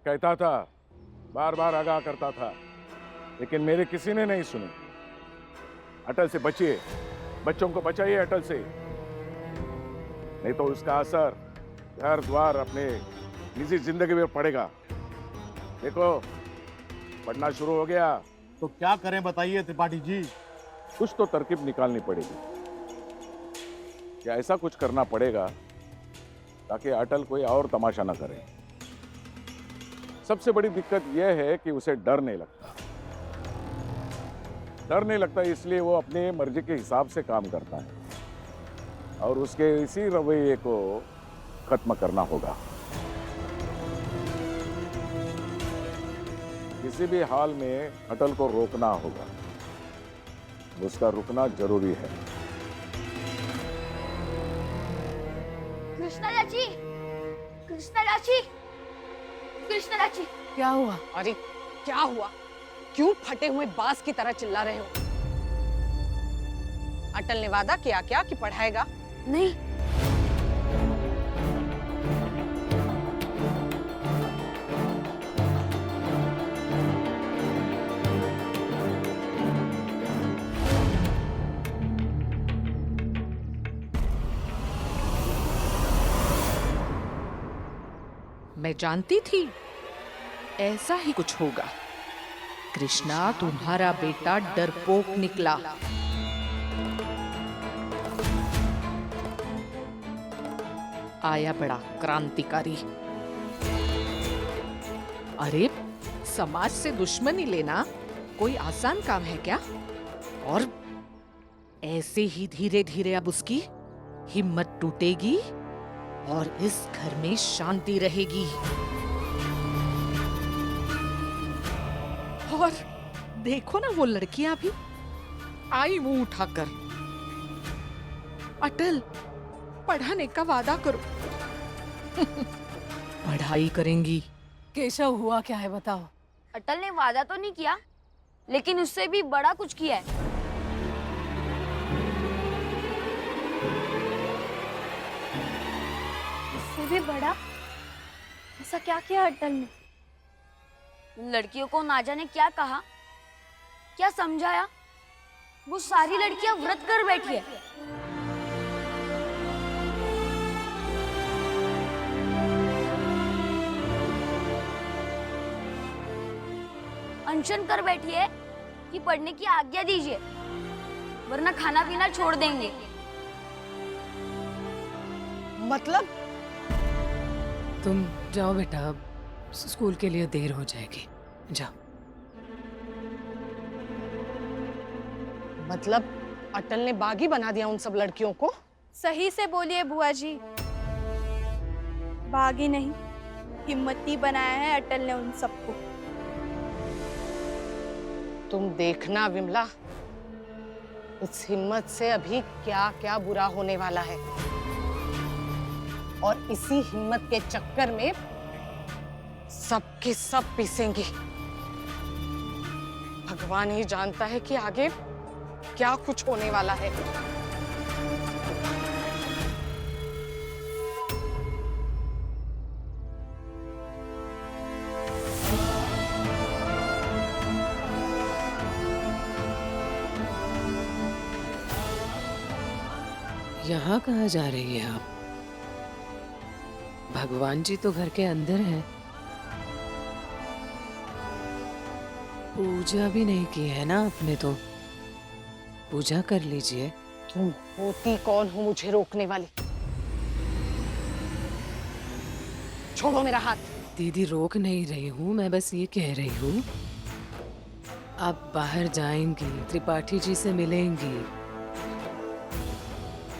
कहता था, बार बार आगाह करता था, लेकिन मेरे किसी ने नहीं सुनी। अटल से बचिए, बच्चों को बचाइए अटल से, नहीं तो उसका असर घर द्वार अपने निजी जिंदगी में पड़ेगा। देखो, पढ़ना शुरू हो गया। तो क्या करें बताइए त्रिपाठी जी। कुछ तो तरकीब निकालनी पड़ेगी, या ऐसा कुछ करना पड़ेगा ताकि अटल कोई और तमाशा ना करे। सबसे बड़ी दिक्कत यह है कि उसे डर नहीं लगता। डर नहीं लगता इसलिए वो अपने मर्जी के हिसाब से काम करता है, और उसके इसी रवैये को खत्म करना होगा। किसी भी हाल में अटल को रोकना होगा, उसका रुकना जरूरी है। कृष्णा चाची, कृष्णा चाची, कृष्णा चाची। क्या हुआ? अरे क्या हुआ? क्यों फटे हुए बांस की तरह चिल्ला रहे हो? अटल ने वादा किया क्या कि पढ़ाएगा? नहीं, मैं जानती थी ऐसा ही कुछ होगा। कृष्णा तुम्हारा बेटा डरपोक निकला। आया बड़ा क्रांतिकारी। अरे समाज से दुश्मनी लेना कोई आसान काम है क्या? और ऐसे ही धीरे धीरे अब उसकी हिम्मत टूटेगी और इस घर में शांति रहेगी। और देखो ना, वो लड़कियां भी आई मुंह उठाकर। अटल, पढ़ाने का वादा करो। पढ़ाई करेंगी। केशव, हुआ क्या है बताओ। अटल ने वादा तो नहीं किया, लेकिन उससे भी बड़ा कुछ किया है। उससे भी बड़ा? ऐसा क्या किया अटल ने? लड़कियों को ना जाने क्या कहा, क्या समझाया। वो सारी लड़कियां व्रत कर बैठी है। अनशन कर बैठी है कि पढ़ने की आज्ञा दीजिए, वरना खाना पीना छोड़ देंगे। मतलब? तुम जाओ बेटा, अब स्कूल के लिए देर हो जाएगी, जाओ। मतलब अटल ने बागी बना दिया उन सब लड़कियों को? सही से बोलिए बुआ जी, बागी नहीं, हिम्मती बनाया है अटल ने उन सबको। तुम देखना विमला, इस हिम्मत से अभी क्या क्या बुरा होने वाला है, और इसी हिम्मत के चक्कर में सबके सब पीसेंगे। भगवान ही जानता है कि आगे क्या कुछ होने वाला है। यहाँ कहाँ जा रही है आप? भगवान जी तो घर के अंदर हैं। पूजा भी नहीं की है ना आपने, तो पूजा कर लीजिए। तुम होती कौन हो मुझे रोकने वाली? छोड़ो मेरा हाथ। दीदी, रोक नहीं रही हूँ, मैं बस ये कह रही हूँ, आप बाहर जाएंगी, त्रिपाठी जी से मिलेंगी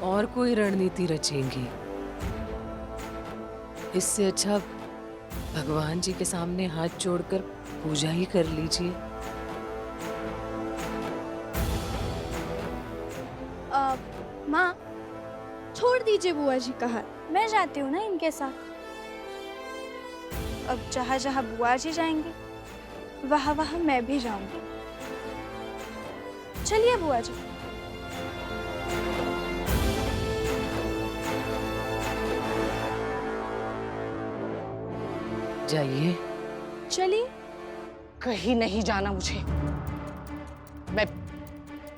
और कोई रणनीति रचेंगी। इससे अच्छा भगवान जी के सामने हाथ जोड़कर पूजा ही कर लीजिए। माँ, छोड़ दीजिए बुआ जी का हाथ, मैं जाती हूँ ना इनके साथ। अब जहाँ जहाँ बुआ जी जाएंगे, वहाँ वहाँ मैं भी जाऊंगी। चलिए बुआ जी। जाइए। चलिए। कहीं नहीं जाना मुझे।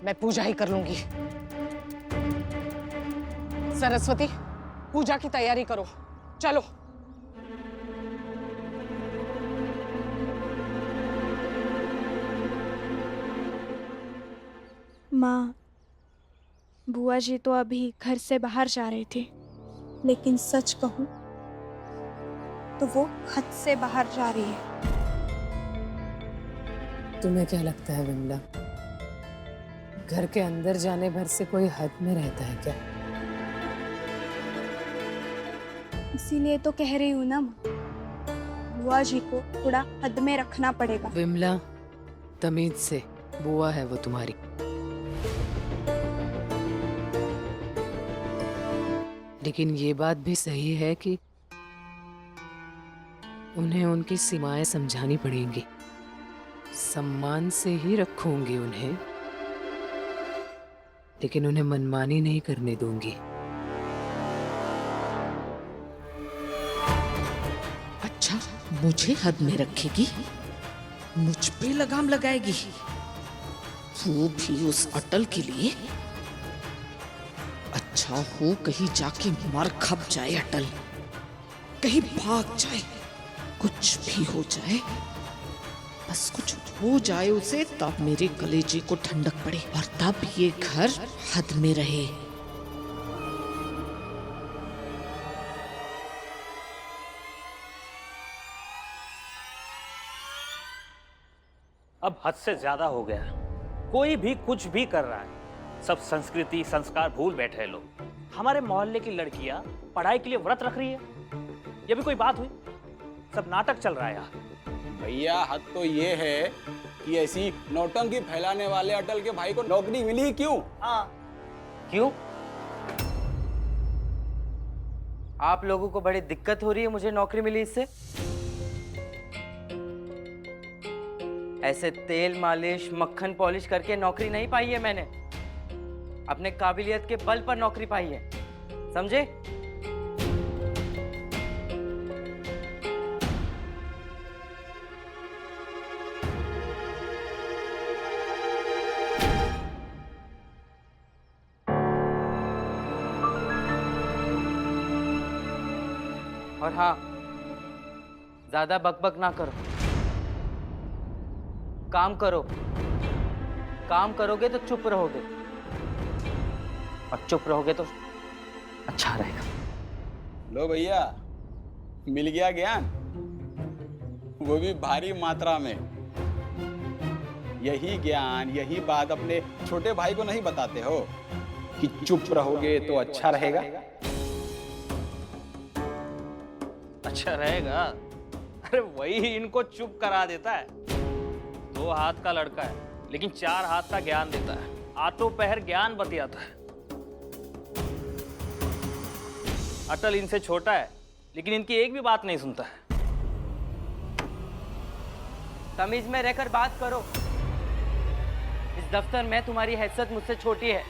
मैं पूजा ही कर लूंगी। सरस्वती, पूजा की तैयारी करो, चलो। माँ, बुआ जी तो अभी घर से बाहर जा रहे थे, लेकिन सच कहूं तो वो हद से बाहर जा रही है। तुम्हें क्या लगता है विमला, घर के अंदर जाने भर से कोई हद में रहता है क्या? इसीलिए तो कह रही हूँ ना माँ, बुआ जी को थोड़ा हद में रखना पड़ेगा। विमला, तमीज से, बुआ है वो तुम्हारी। लेकिन ये बात भी सही है कि उन्हें उनकी सीमाएं समझानी पड़ेंगी। सम्मान से ही रखूंगी उन्हें, लेकिन उन्हें मनमानी नहीं करने दूंगी। अच्छा, मुझे हद में रखेगी, मुझ पे लगाम लगाएगी, वो भी उस अटल के लिए। अच्छा हो कहीं जाके मर खप जाए अटल, कहीं भाग जाए, कुछ भी हो जाए, बस कुछ हो जाए उसे, तब मेरे कलेजे को ठंडक पड़े और तब ये घर हद में रहे। अब हद से ज्यादा हो गया। कोई भी कुछ भी कर रहा है, सब संस्कृति संस्कार भूल बैठे हैं लोग। हमारे मोहल्ले की लड़कियां पढ़ाई के लिए व्रत रख रही है, ये भी कोई बात हुई? सब नाटक चल रहा है यार। भैया, हद तो ये है कि ऐसी नौटंकी फैलाने वाले अटल के भाई को नौकरी मिली ही क्यों? हाँ, क्यों? आप लोगों को बड़ी दिक्कत हो रही है मुझे नौकरी मिली इससे? ऐसे तेल मालिश मक्खन पॉलिश करके नौकरी नहीं पाई है मैंने, अपने काबिलियत के बल पर नौकरी पाई है, समझे? और हाँ, ज्यादा बकबक ना करो, काम करो। काम करोगे तो चुप रहोगे, और चुप रहोगे तो अच्छा रहेगा। लो भैया, मिल गया ज्ञान, वो भी भारी मात्रा में। यही ज्ञान, यही बात अपने छोटे भाई को नहीं बताते हो कि चुप रहोगे तो अच्छा रहेगा? अच्छा रहेगा? अरे वही इनको चुप करा देता है। 2 हाथ का लड़का है, लेकिन 4 हाथ का ज्ञान देता है। आठों पहर ज्ञान बतियाता है। अटल इनसे छोटा है, लेकिन इनकी एक भी बात नहीं सुनता है। तमीज में रहकर बात करो। इस दफ्तर में तुम्हारी हैसियत मुझसे छोटी है,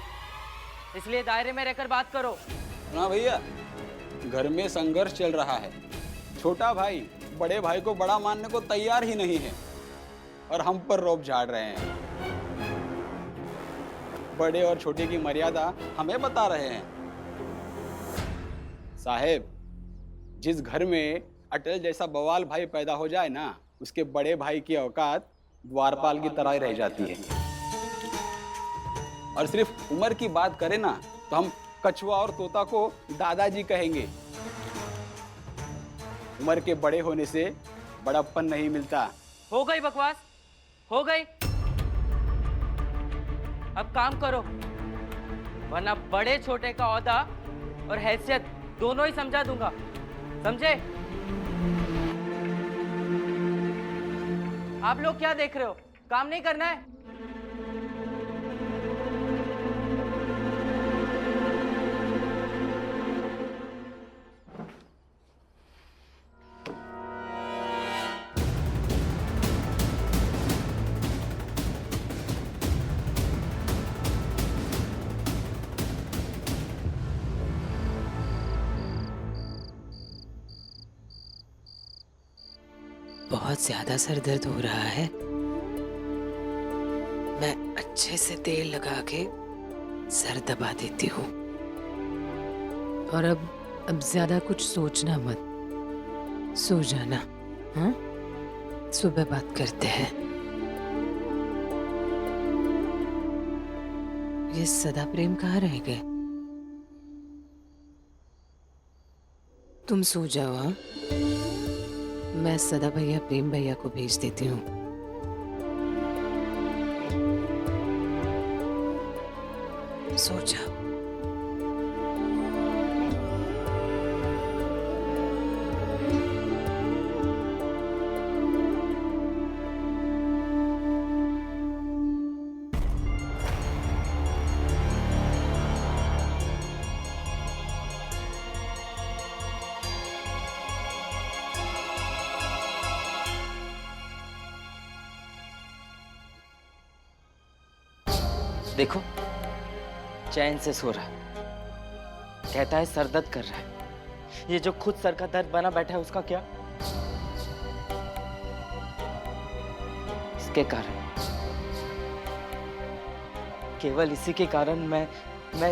इसलिए दायरे में रहकर बात करो। ना भैया, घर में संघर्ष चल रहा है। छोटा भाई बड़े भाई को बड़ा मानने को तैयार ही नहीं है, और हम पर रोब झाड़ रहे हैं। बड़े और छोटे की मर्यादा हमें बता रहे हैं। साहेब, जिस घर में अटल जैसा बवाल भाई पैदा हो जाए ना, उसके बड़े भाई की औकात द्वारपाल की तरह ही रह जाती है। और सिर्फ उम्र की बात करें ना, तो हम कछुआ और तोता को दादाजी कहेंगे। उम्र के बड़े होने से बड़प्पन नहीं मिलता। हो गई बकवास, हो गई। अब काम करो, वरना बड़े छोटे का औहदा और हैसियत दोनों ही समझा दूंगा, समझे? आप लोग क्या देख रहे हो? काम नहीं करना है? बहुत ज्यादा सर दर्द हो रहा है। मैं अच्छे से तेल लगा के सर दबा देती हूँ। और अब ज्यादा कुछ सोचना मत, सो जाना। हाँ, सुबह बात करते हैं। ये सदा प्रेम कहाँ रह गए? तुम सो जाओ। हाँ, मैं सदा भैया प्रेम भैया को भेज देती हूँ। सो जाओ। देखो, चैन से सो रहा है, कहता है सर दर्द कर रहा है। ये जो खुद सर का दर्द बना बैठा है उसका क्या? इसके कारण, केवल इसी के कारण मैं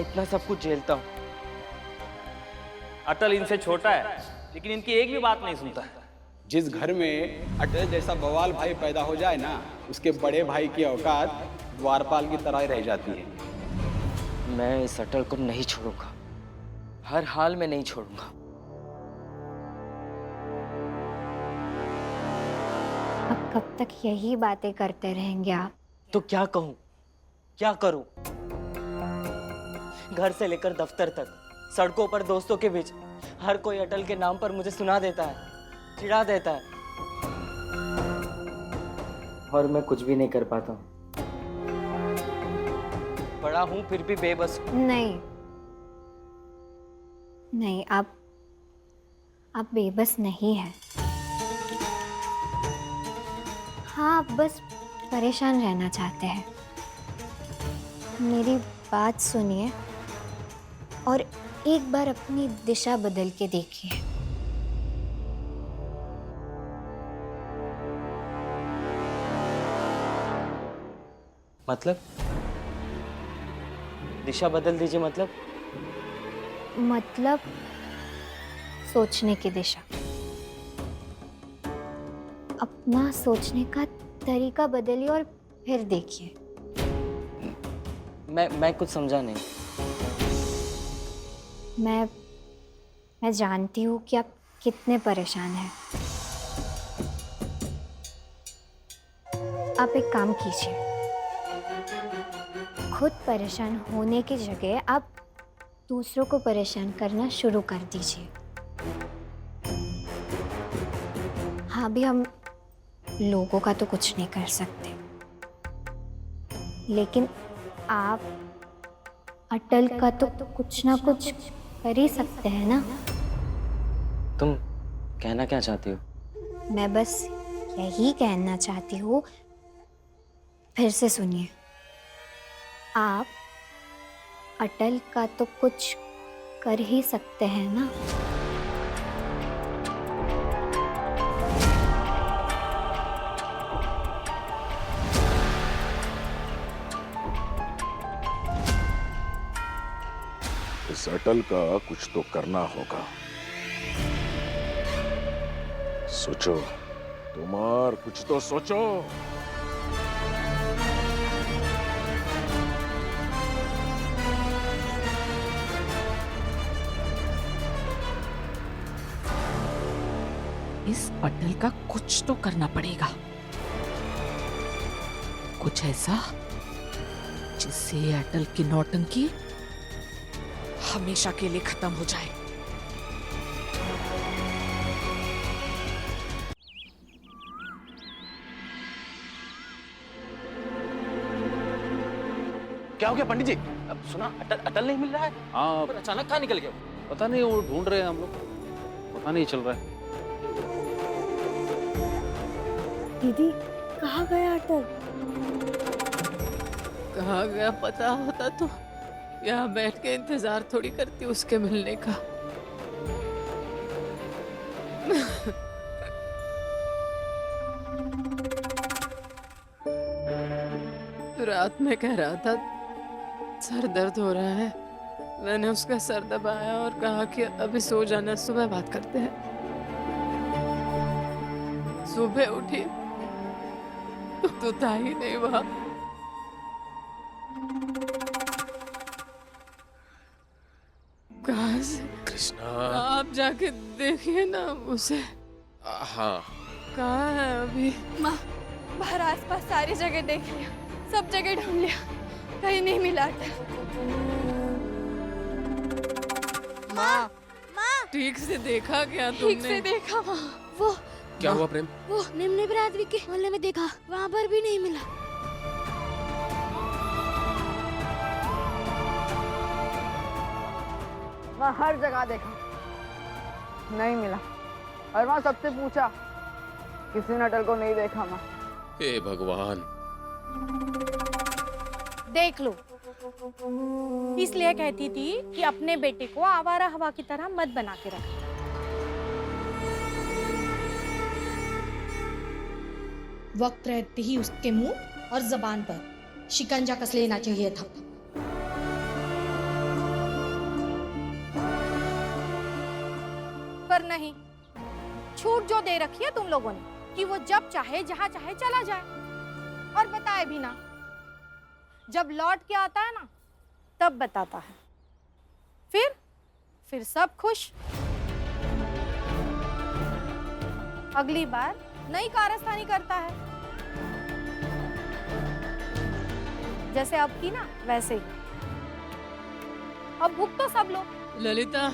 इतना सब कुछ झेलता हूँ। अटल इनसे छोटा है, लेकिन इनकी एक भी बात नहीं सुनता है। जिस घर में अटल जैसा बवाल भाई पैदा हो जाए ना, उसके बड़े भाई की औकात द्वारपाल की तरह ही रह जाती है। मैं इस अटल को नहीं छोड़ूंगा, हर हाल में नहीं छोड़ूंगा। अब कब तक यही बातें करते रहेंगे आप? तो क्या कहूं, क्या करूं? घर से लेकर दफ्तर तक, सड़कों पर दोस्तों के बीच, हर कोई अटल के नाम पर मुझे सुना देता है, चिढ़ा देता है, और मैं कुछ भी नहीं कर पाता हूं। बड़ा हूं फिर भी बेबस हूं। नहीं नहीं, आप बेबस नहीं हैं। हाँ, आप बस परेशान रहना चाहते हैं। मेरी बात सुनिए और एक बार अपनी दिशा बदल के देखिए। मतलब दिशा बदल दीजिए। मतलब सोचने की दिशा, अपना सोचने का तरीका बदलिए और फिर देखिए। मैं कुछ समझा नहीं। मैं जानती हूँ कि आप कितने परेशान हैं। आप एक काम कीजिए, खुद परेशान होने की जगह आप दूसरों को परेशान करना शुरू कर दीजिए। हाँ, भी हम लोगों का तो कुछ नहीं कर सकते, लेकिन आप अटल का तो कुछ ना कुछ कर ही सकते हैं ना। तुम कहना क्या चाहती हो? मैं बस यही कहना चाहती हूँ, फिर से सुनिए। आप अटल का तो कुछ कर ही सकते हैं ना। इस अटल का कुछ तो करना होगा। सोचो तुम्हार, कुछ तो सोचो। इस अटल का कुछ तो करना पड़ेगा, कुछ ऐसा जिससे ये अटल की नौटंकी हमेशा के लिए खत्म हो जाए। क्या हो गया पंडित जी? अब सुना अटल नहीं मिल रहा है। हाँ, पर अचानक कहाँ निकल गया? पता नहीं, वो ढूंढ रहे हैं हम लोग, पता नहीं चल रहा है। दीदी, कहाँ गया अटल? कहाँ गया पता होता तो यहाँ बैठ के इंतजार थोड़ी करती उसके मिलने का। रात में कह रहा था सर दर्द हो रहा है। मैंने उसका सर दबाया और कहा कि अभी सो जाना, सुबह बात करते हैं। सुबह उठी तो था ही नहीं वहां। कहाँ से? कृष्णा। आप जाके देखिए ना उसे। हाँ। कहाँ है अभी? माँ, बाहर आसपास सारी जगह देख लिया, सब जगह ढूंढ लिया, कहीं नहीं मिला अटल। माँ, माँ, ठीक से देखा क्या तुमने? ठीक से देखा माँ। वो क्या हुआ प्रेम? वो निम्न बिरादरी के मोहल्ले में देखा, वहाँ पर भी नहीं मिला। मैं हर जगह देखा, नहीं मिला। और वहाँ सबसे पूछा, किसी ने अटल को नहीं देखा माँ। हे भगवान। देख लो, इसलिए कहती थी कि अपने बेटे को आवारा हवा की तरह मत बना के रख। वक्त रहते ही उसके मुंह और जबान पर शिकंजा कस लेना चाहिए था। पर नहीं, छूट जो दे रखी है तुम लोगों ने कि वो जब चाहे जहां चाहे चला जाए, और बताए भी ना। जब लौट के आता है ना, तब बताता है। फिर सब खुश। अगली बार नई कारस्तानी करता है, जैसे अब की ना वैसे ही। अब भुग तो सब लो। ललिता,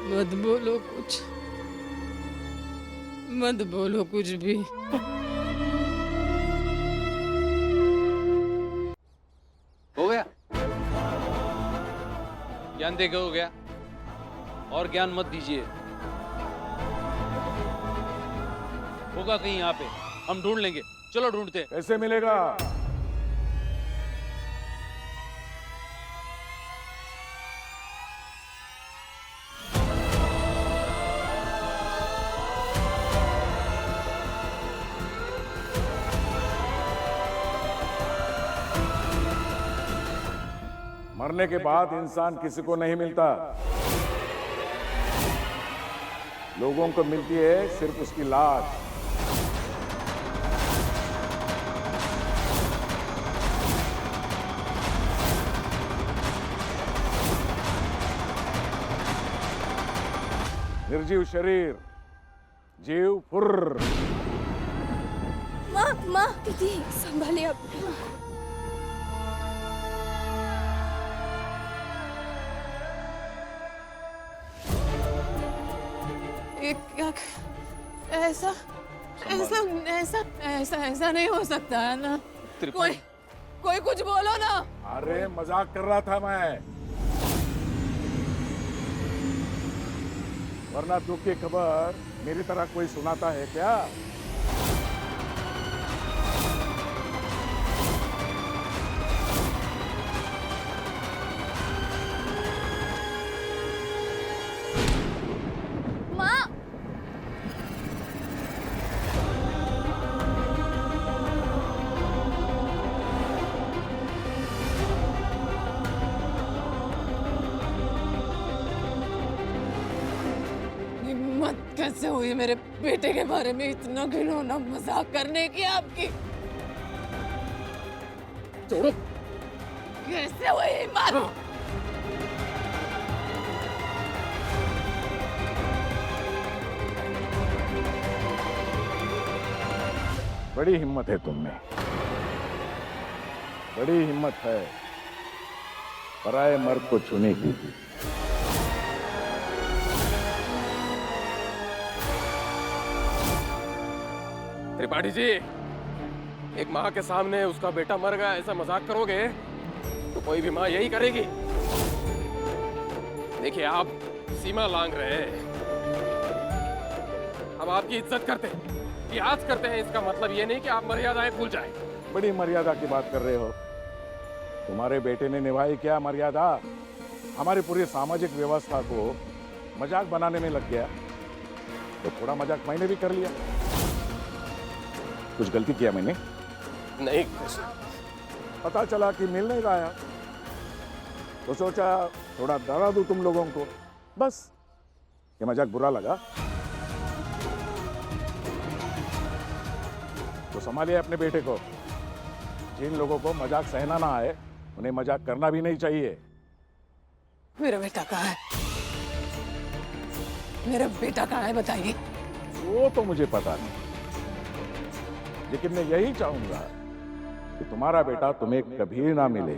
मत बोलो कुछ, मत बोलो कुछ भी। हो गया ज्ञान देके हो गया, और ज्ञान मत दीजिए। होगा कहीं यहाँ पे, हम ढूंढ लेंगे। चलो ढूंढते। कैसे मिलेगा? मरने के बाद इंसान किसी को नहीं मिलता, लोगों को मिलती है सिर्फ उसकी लाश। निर्जीव शरीर, जीव फुर्र। माँ, माँ, दीदी संभालिए आप। क्या ऐसा ऐसा ऐसा ऐसा ऐसा नहीं हो सकता है ना। कोई कुछ बोलो ना। अरे मजाक कर रहा था मैं, वरना दुख की खबर मेरी तरह कोई सुनाता है क्या? कैसे हुई मेरे बेटे के बारे में इतना घिनौना मजाक करने की आपकी? छोड़ो। कैसे हुई? मारो। बड़ी हिम्मत है तुम में, बड़ी हिम्मत है पराये मर्द को छूने की। त्रिपाठी जी, एक माँ के सामने उसका बेटा मर गया ऐसा मजाक करोगे तो कोई भी माँ यही करेगी। देखिए, आप सीमा लांघ रहे हैं। हम आपकी इज्जत करते हैं, लिहाज करते हैं। इसका मतलब ये नहीं कि आप मर्यादाएं भूल जाएं। बड़ी मर्यादा की बात कर रहे हो। तुम्हारे बेटे ने निभाई क्या मर्यादा? हमारी पूरी सामाजिक व्यवस्था को मजाक बनाने में लग गया, तो थोड़ा मजाक मैंने भी कर लिया। कुछ गलती किया मैंने? नहीं, पता चला कि मिल नहीं रहा है, तो सोचा थोड़ा डरा दूं तुम लोगों को, बस। ये मजाक बुरा लगा तो संभालिए अपने बेटे को। जिन लोगों को मजाक सहना ना आए उन्हें मजाक करना भी नहीं चाहिए। मेरा बेटा कहाँ है? मेरा बेटा कहाँ है, बताइए। वो तो मुझे पता नहीं, लेकिन मैं यही चाहूंगा कि तुम्हारा बेटा तुम्हें कभी ना मिले।